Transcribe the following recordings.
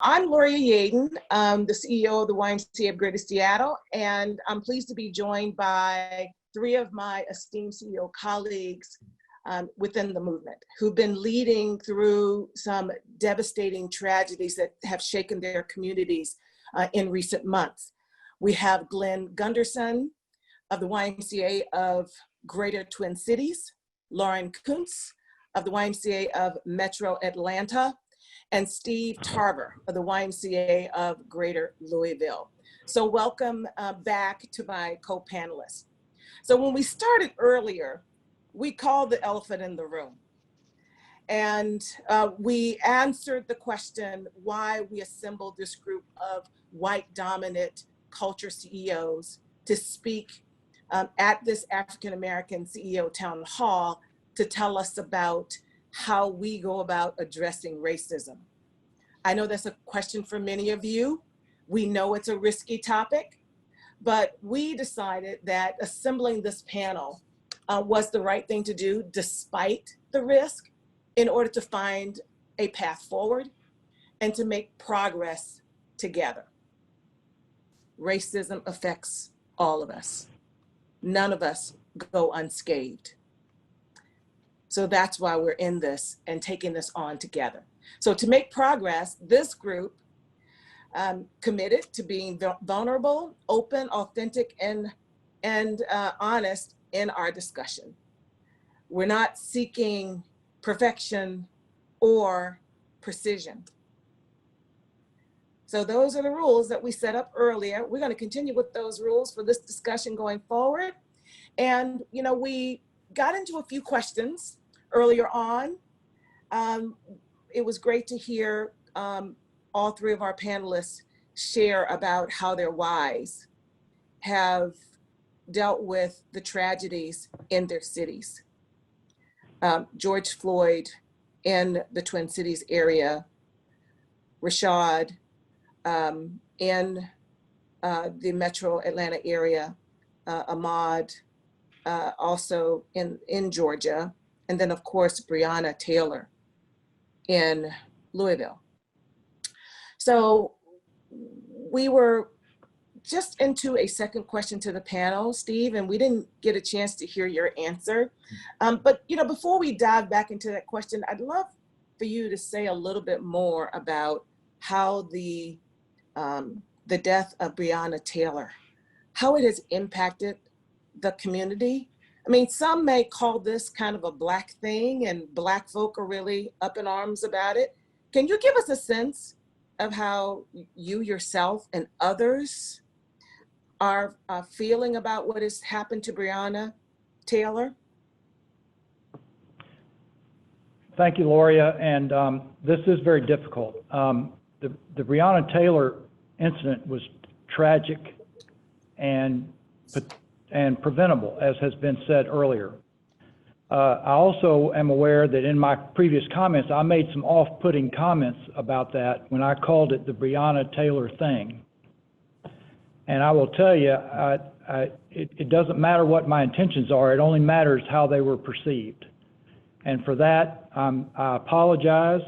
I'm Loria Yaden, the CEO of the YMCA of Greater Seattle, and I'm pleased to be joined by three of my esteemed CEO colleagues within the movement who've been leading through some devastating tragedies that have shaken their communities in recent months. We have Glenn Gunderson of the YMCA of Greater Twin Cities, Lauren Kuntz of the YMCA of Metro Atlanta, and Steve Tarver of the YMCA of Greater Louisville. So welcome back to my co-panelists. So when we started earlier, we called the elephant in the room. And we answered the question why we assembled this group of white dominant culture CEOs to speak at this African-American CEO town hall to tell us about how we go about addressing racism. I know that's a question for many of you. We know it's a risky topic, but we decided that assembling this panel was the right thing to do despite the risk in order to find a path forward and to make progress together. Racism affects all of us. None of us go unscathed. So that's why we're in this and taking this on together. So to make progress, this group committed to being vulnerable, open, authentic, and honest in our discussion. We're not seeking perfection or precision. So those are the rules that we set up earlier. We're going to continue with those rules for this discussion going forward. And, you know, we got into a few questions earlier on. It was great to hear all three of our panelists share about how their wives have dealt with the tragedies in their cities. George Floyd in the Twin Cities area, Rashad in the Metro Atlanta area, Ahmaud also in Georgia, and then of course, Breonna Taylor in Louisville. So we were just into a second question to the panel, Steve, and we didn't get a chance to hear your answer. But you know, before we dive back into that question, I'd love for you to say a little bit more about how the death of Breonna Taylor, how it has impacted the community. I mean, some may call this kind of a Black thing and Black folk are really up in arms about it. Can you give us a sense of how you yourself and others are feeling about what has happened to Breonna Taylor? Thank you, Loria, and this is very difficult. The Breonna Taylor incident was tragic and preventable, as has been said earlier. I also am aware that in my previous comments, I made some off-putting comments about that when I called it the Breonna Taylor thing. And I will tell you, it doesn't matter what my intentions are, it only matters how they were perceived. And for that, I apologize.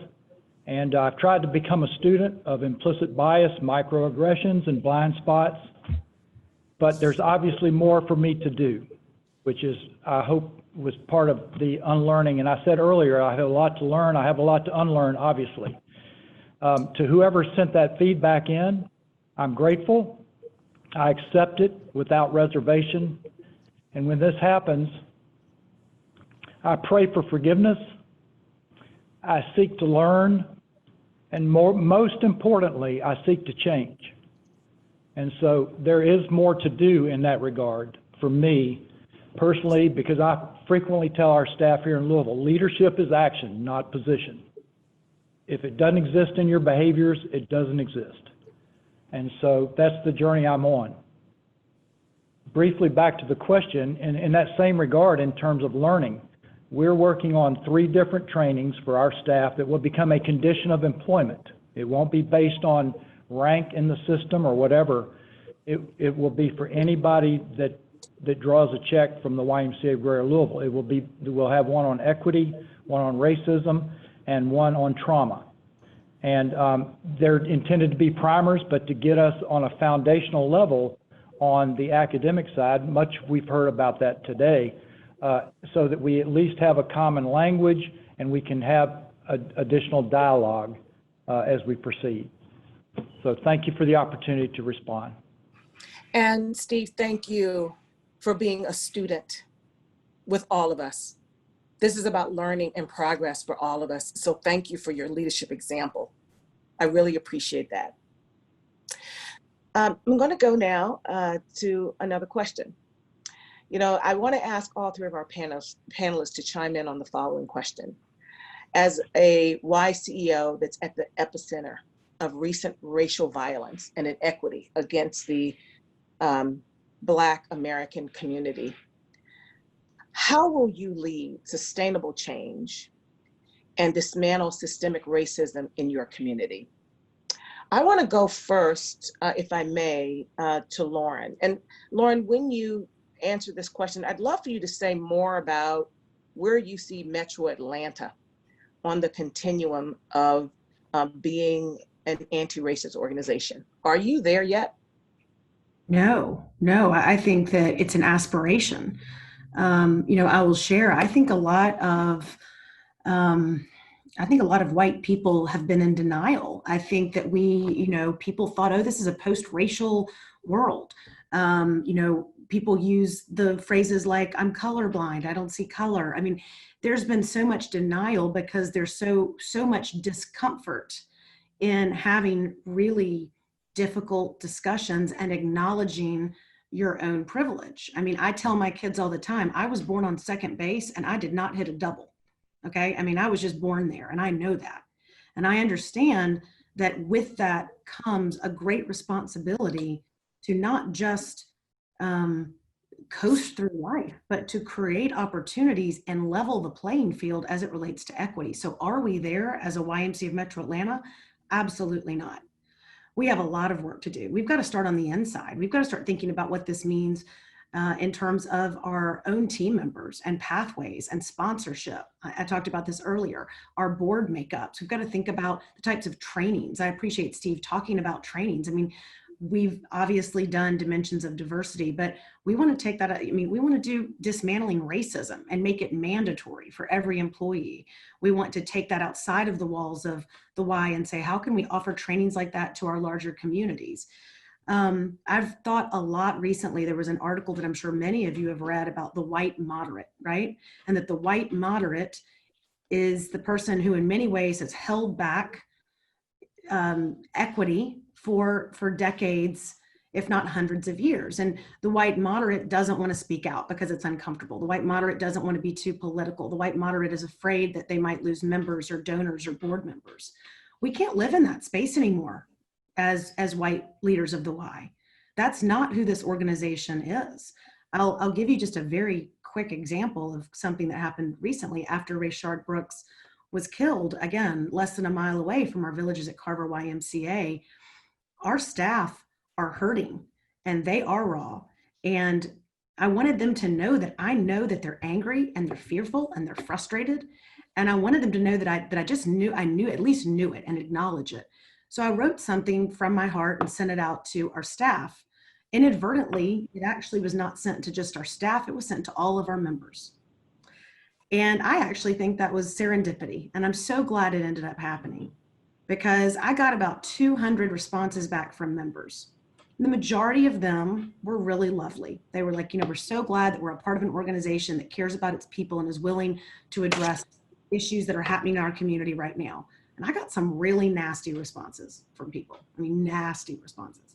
And I've tried to become a student of implicit bias, microaggressions, and blind spots. But there's obviously more for me to do, which is, I hope, was part of the unlearning. And I said earlier, I have a lot to learn. I have a lot to unlearn, obviously. To whoever sent that feedback in, I'm grateful. I accept it without reservation. And when this happens, I pray for forgiveness. I seek to learn. And most importantly, I seek to change. And so there is more to do in that regard for me personally, because I frequently tell our staff here in Louisville, leadership is action, not position. If it doesn't exist in your behaviors, it doesn't exist. And so that's the journey I'm on. Briefly back to the question, and in that same regard, in terms of learning, we're working on 3 different trainings for our staff that will become a condition of employment. It won't be based on rank in the system or whatever. It will be for anybody that draws a check from the YMCA of Greater Louisville. We'll have one on equity, one on racism, and one on trauma. And they're intended to be primers, but to get us on a foundational level on the academic side, much we've heard about that today, so that we at least have a common language and we can have additional dialogue as we proceed. So thank you for the opportunity to respond. And Steve, thank you for being a student with all of us. This is about learning and progress for all of us. So thank you for your leadership example. I really appreciate that. I'm going to go now to another question. You know, I want to ask all three of our panelists to chime in on the following question. As a Y CEO that's at the epicenter of recent racial violence and inequity against the Black American community, how will you lead sustainable change and dismantle systemic racism in your community? I want to go first, if I may, to Lauren. And Lauren, when you answer this question, I'd love for you to say more about where you see Metro Atlanta on the continuum of being an anti-racist organization. Are you there yet? No, I think that it's an aspiration. You know, I will share, I think a lot of white people have been in denial. I think that people thought, oh, this is a post-racial world. You know, people use the phrases like, I'm colorblind, I don't see color. I mean, there's been so much denial because there's so much discomfort in having really difficult discussions and acknowledging your own privilege. I mean, I tell my kids all the time, I was born on second base and I did not hit a double. Okay. I mean, I was just born there and I know that. And I understand that with that comes a great responsibility to not just coast through life, but to create opportunities and level the playing field as it relates to equity. So are we there as a YMCA of Metro Atlanta? Absolutely not. We have a lot of work to do. We've got to start on the inside. We've got to start thinking about what this means in terms of our own team members and pathways and sponsorship. I talked about this earlier, our board makeups. We've got to think about the types of trainings. I appreciate Steve talking about trainings. I mean, we've obviously done dimensions of diversity, but we want to take that, I mean, we want to do dismantling racism and make it mandatory for every employee. We want to take that outside of the walls of the Y and say, how can we offer trainings like that to our larger communities? I've thought a lot recently. There was an article that I'm sure many of you have read about the white moderate, right? And that the white moderate is the person who in many ways has held back equity for decades, if not hundreds of years. And the white moderate doesn't want to speak out because it's uncomfortable. The white moderate doesn't want to be too political. The white moderate is afraid that they might lose members or donors or board members. We can't live in that space anymore as white leaders of the Y. That's not who this organization is. I'll give you just a very quick example of something that happened recently after Rayshard Brooks was killed, again, less than a mile away from our villages at Carver YMCA. Our staff are hurting and they are raw. And I wanted them to know that I know that they're angry and they're fearful and they're frustrated. And I wanted them to know that I just knew, at least knew it and acknowledge it. So I wrote something from my heart and sent it out to our staff. Inadvertently, it actually was not sent to just our staff, it was sent to all of our members. And I actually think that was serendipity. And I'm so glad it ended up happening because I got about 200 responses back from members. The majority of them were really lovely. They were like, you know, we're so glad that we're a part of an organization that cares about its people and is willing to address issues that are happening in our community right now. And I got some really nasty responses from people. I mean, nasty responses.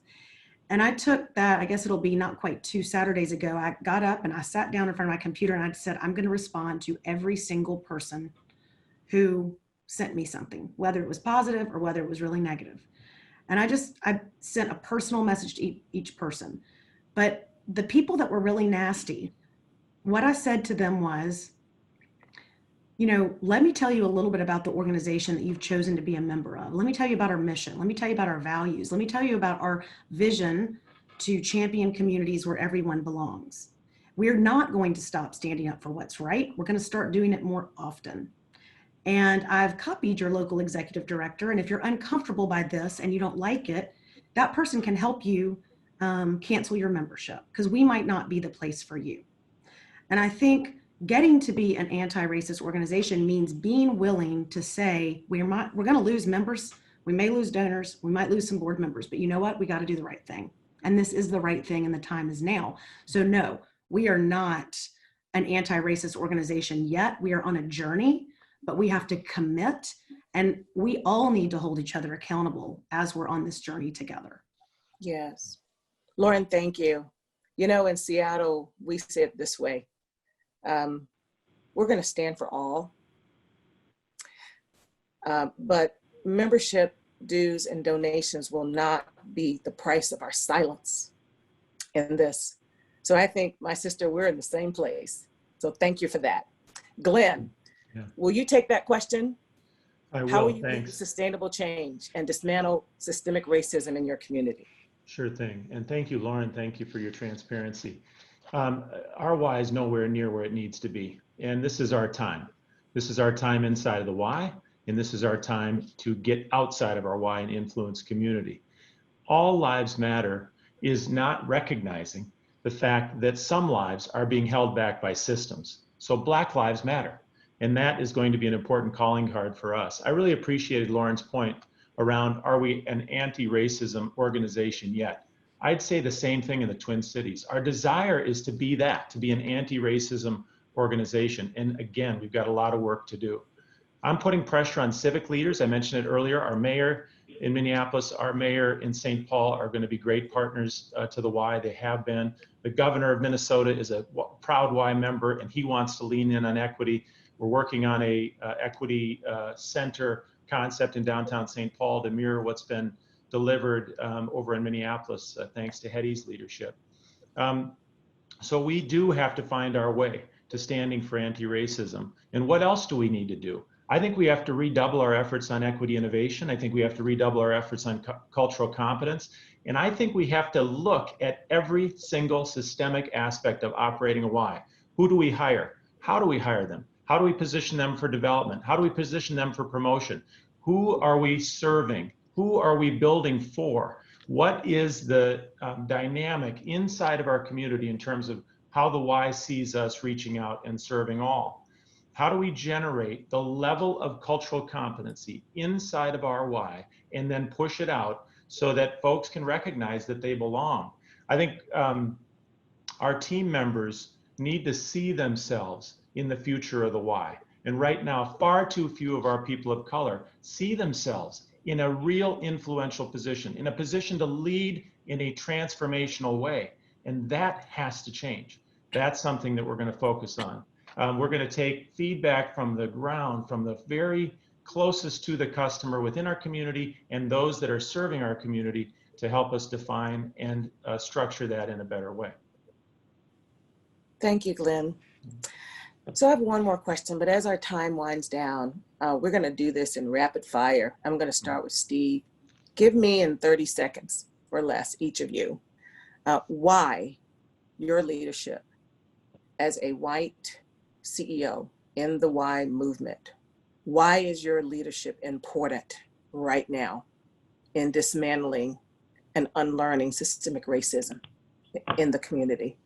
And I took that, I guess it'll be not quite 2 Saturdays ago, I got up and I sat down in front of my computer and I said, I'm going to respond to every single person who sent me something, whether it was positive or whether it was really negative. And I sent a personal message to each person. But the people that were really nasty, what I said to them was, you know, let me tell you a little bit about the organization that you've chosen to be a member of. Let me tell you about our mission. Let me tell you about our values. Let me tell you about our vision to champion communities where everyone belongs. We're not going to stop standing up for what's right. We're going to start doing it more often. And I've copied your local executive director. And if you're uncomfortable by this and you don't like it, that person can help you cancel your membership, because we might not be the place for you. And I think getting to be an anti-racist organization means being willing to say, we're going to lose members. We may lose donors. We might lose some board members, but you know what? We got to do the right thing. And this is the right thing, and the time is now. So no, we are not an anti-racist organization yet. We are on a journey, but we have to commit, and we all need to hold each other accountable as we're on this journey together. Yes. Lauren, thank you. You know, in Seattle, we say it this way. We're going to stand for all. But membership dues and donations will not be the price of our silence in this. So I think, my sister, we're in the same place. So thank you for that. Glenn, will you take that question? I will, How will you thanks. lead sustainable change and dismantle systemic racism in your community? Sure thing. And thank you, Lauren. Thank you for your transparency. Our why is nowhere near where it needs to be. And this is our time. This is our time inside of the why, and this is our time to get outside of our why and influence community. All lives matter is not recognizing the fact that some lives are being held back by systems. So Black lives matter. And that is going to be an important calling card for us. I really appreciated Lauren's point around, are we an anti-racism organization yet? I'd say the same thing in the Twin Cities. Our desire is to be that, to be an anti-racism organization. And again, we've got a lot of work to do. I'm putting pressure on civic leaders. I mentioned it earlier. Our mayor in Minneapolis, our mayor in St. Paul are going to be great partners to the Y. They have been. The governor of Minnesota is a proud Y member, and he wants to lean in on equity. We're working on a equity center concept in downtown St. Paul to mirror what's been delivered over in Minneapolis, thanks to Hetty's leadership. So we do have to find our way to standing for anti-racism. And what else do we need to do? I think we have to redouble our efforts on equity innovation. I think we have to redouble our efforts on cultural competence. And I think we have to look at every single systemic aspect of operating a Y. Who do we hire? How do we hire them? How do we position them for development? How do we position them for promotion? Who are we serving? Who are we building for? What is the dynamic inside of our community in terms of how the Y sees us reaching out and serving all? How do we generate the level of cultural competency inside of our Y and then push it out so that folks can recognize that they belong? I think our team members need to see themselves in the future of the Y. And right now, far too few of our people of color see themselves in a real influential position, in a position to lead in a transformational way. And that has to change. That's something that we're going to focus on. We're going to take feedback from the ground, from the very closest to the customer within our community and those that are serving our community to help us define and structure that in a better way. Thank you, Glenn. So I have one more question, but as our time winds down, we're going to do this in rapid fire. I'm going to start with Steve. Give me in 30 seconds or less, each of you, why your leadership as a white CEO in the Y movement. Why is your leadership important right now in dismantling and unlearning systemic racism in the community?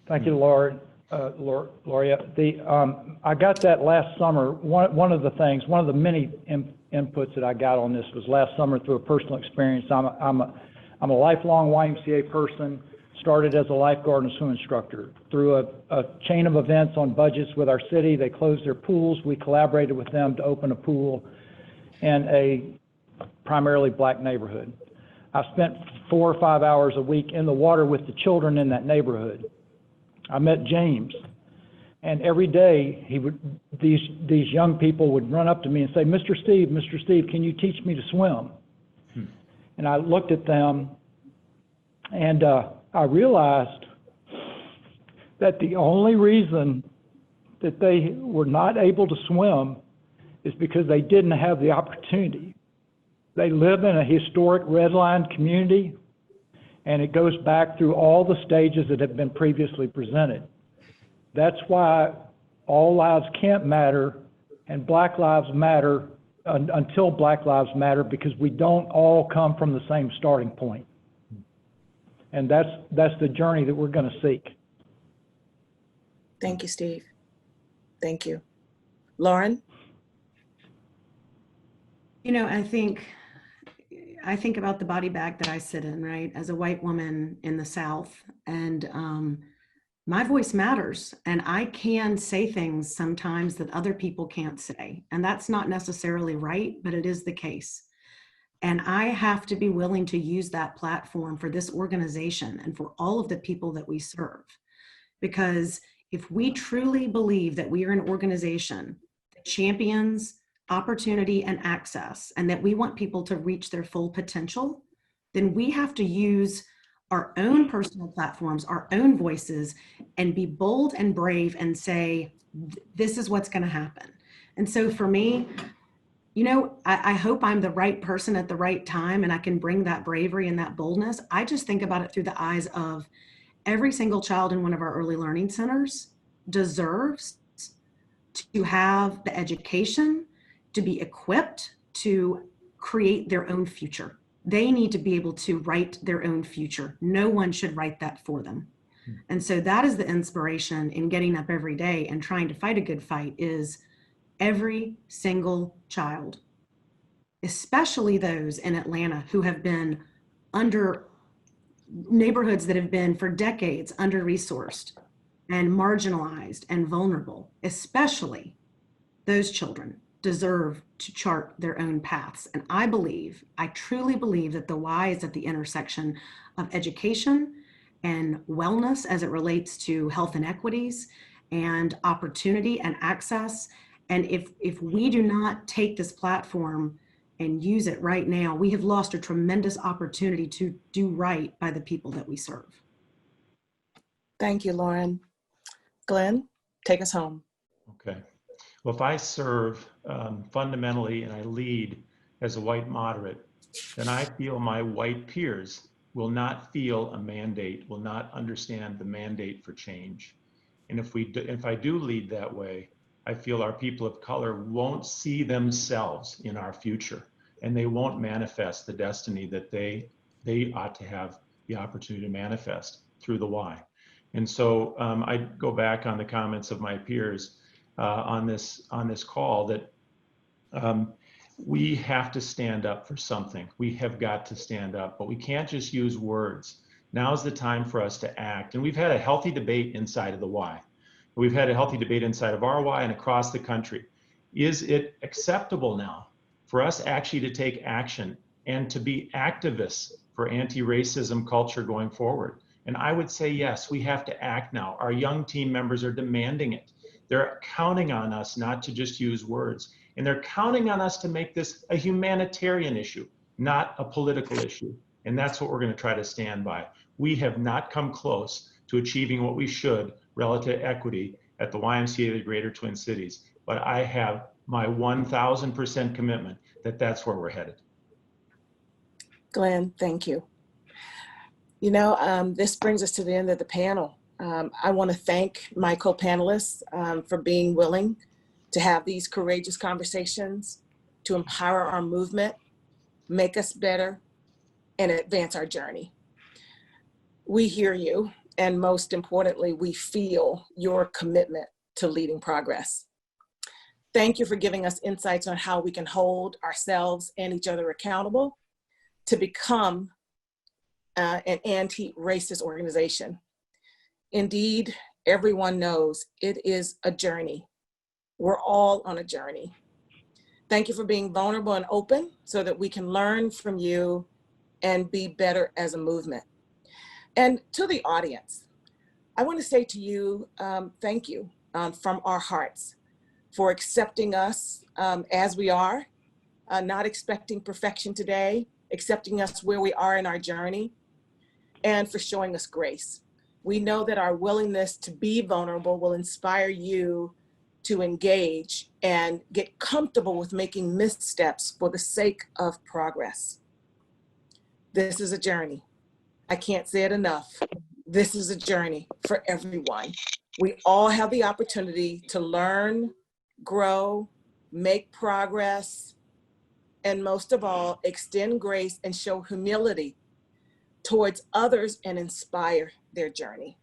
Thank you, Lauria. I got that last summer. One of the many inputs that I got on this was last summer through a personal experience. I'm a lifelong YMCA person. Started as a lifeguard and swim instructor. Through a chain of events on budgets with our city, they closed their pools. We collaborated with them to open a pool in a primarily Black neighborhood. I spent 4 or 5 hours a week in the water with the children in that neighborhood. I met James, and every day these young people would run up to me and say, Mr. Steve, can you teach me to swim? And I looked at them, and I realized that the only reason that they were not able to swim is because they didn't have the opportunity. They live in a historic redlined community, and it goes back through all the stages that have been previously presented. That's why all lives can't matter and Black Lives Matter until Black Lives Matter, because we don't all come from the same starting point. And that's the journey that we're going to seek. Thank you, Steve. Thank you. Lauren? You know, I think about the body bag that I sit in, right, as a white woman in the South, and my voice matters, and I can say things sometimes that other people can't say, and that's not necessarily right, but it is the case. And I have to be willing to use that platform for this organization and for all of the people that we serve. Because if we truly believe that we are an organization that champions opportunity and access, and that we want people to reach their full potential, then we have to use our own personal platforms, our own voices, and be bold and brave and say, this is what's going to happen. And so for me, you know, I hope I'm the right person at the right time and I can bring that bravery and that boldness. I just think about it through the eyes of every single child in one of our early learning centers deserves to have the education, to be equipped to create their own future. They need to be able to write their own future. No one should write that for them. And so that is the inspiration in getting up every day and trying to fight a good fight, is every single child, especially those in Atlanta who have been under neighborhoods that have been for decades under-resourced and marginalized and vulnerable, especially those children deserve to chart their own paths. And I truly believe that the Y is at the intersection of education and wellness as it relates to health inequities and opportunity and access. And if we do not take this platform and use it right now, we have lost a tremendous opportunity to do right by the people that we serve. Thank you, Lauren. Glenn, take us home. Okay. Well, if I serve fundamentally and I lead as a white moderate, then I feel my white peers will not feel a mandate, will not understand the mandate for change. And if I do lead that way, I feel our people of color won't see themselves in our future, and they won't manifest the destiny that they ought to have the opportunity to manifest through the Y. And so I go back on the comments of my peers on this call that we have to stand up for something. We have got to stand up, but we can't just use words. Now's the time for us to act. And we've had a healthy debate inside of the Y. We've had a healthy debate inside of our Y and across the country. Is it acceptable now for us actually to take action and to be activists for anti-racism culture going forward? And I would say, yes, we have to act now. Our young team members are demanding it. They're counting on us not to just use words. And they're counting on us to make this a humanitarian issue, not a political issue. And that's what we're going to try to stand by. We have not come close to achieving what we should relative to equity at the YMCA of the Greater Twin Cities. But I have my 1,000% commitment that that's where we're headed. Glenn, thank you. You know, this brings us to the end of the panel. I want to thank my co-panelists for being willing to have these courageous conversations, to empower our movement, make us better, and advance our journey. We hear you, and most importantly, we feel your commitment to leading progress. Thank you for giving us insights on how we can hold ourselves and each other accountable to become an anti-racist organization. Indeed, everyone knows it is a journey. We're all on a journey. Thank you for being vulnerable and open so that we can learn from you and be better as a movement. And to the audience, I want to say to you, thank you from our hearts for accepting us as we are, not expecting perfection today, accepting us where we are in our journey, and for showing us grace. We know that our willingness to be vulnerable will inspire you to engage and get comfortable with making missteps for the sake of progress. This is a journey. I can't say it enough. This is a journey for everyone. We all have the opportunity to learn, grow, make progress, and most of all, extend grace and show humility towards others and inspire their journey.